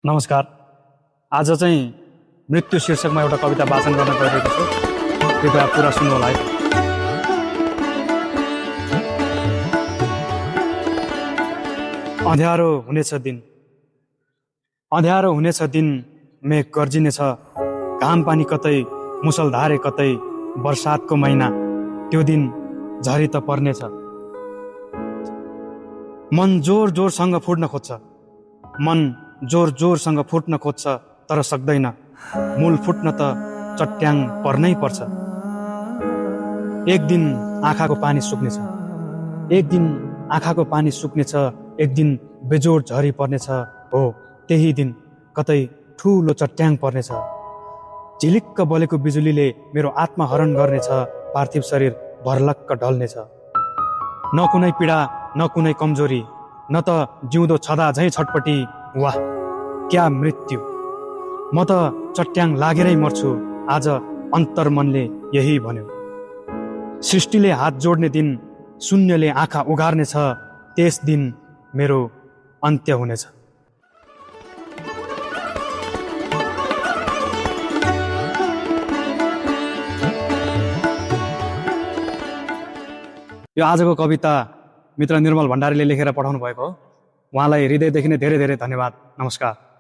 नमस्कार। आज चाहिँ मृत्यु शीर्षकमा एउटा कविता वाचन गर्न गइरहेको छु। कृपया पुरा सुन्नुहोला है। अँध्यारो हुनेछ दिन, अँध्यारो हुनेछ दिन, मेघ गर्जिनेछ, घाम पानी कतै, मुसलधारे कतै, बर्सातको महिना, त्यो दिन झरी त पर्नेछ। मन जोर जोरसँग फुट्न खोज्छ, मन जोर जोरसँग फुट्न खोज्छ, तर सक्दैन। मूल फुट्न त चट्याङ पर्नै पर्छ। एक दिन आँखाको पानी सुक्नेछ, एक दिन आँखाको पानी सुक्नेछ, एक दिन बेजोड झरी पर्नेछ। हो, त्यही दिन कतै ठुलो चट्याङ पर्नेछ। झिलिक्क बलेको बिजुलीले मेरो आत्मा हरण गर्नेछ, पार्थिव शरीर भर्लक्क ढल्नेछ। न कुनै पीडा, न कुनै कमजोरी, न त जिउँदो छँदा झैँ छटपटी। वाह क्या मृत्यु, म त चट्याङ लागेरै मर्छु। आज अन्तर्मनले यही भन्यो। सृष्टिले हात जोड्ने दिन, शून्यले आँखा उघार्नेछ, त्यस दिन मेरो अन्त्य हुनेछ। यो आजको कविता मित्र निर्मल भण्डारीले लेखेर पठाउनु भएको हो। उहाँलाई हृदयदेखि नै धेरै धेरै धन्यवाद। नमस्कार।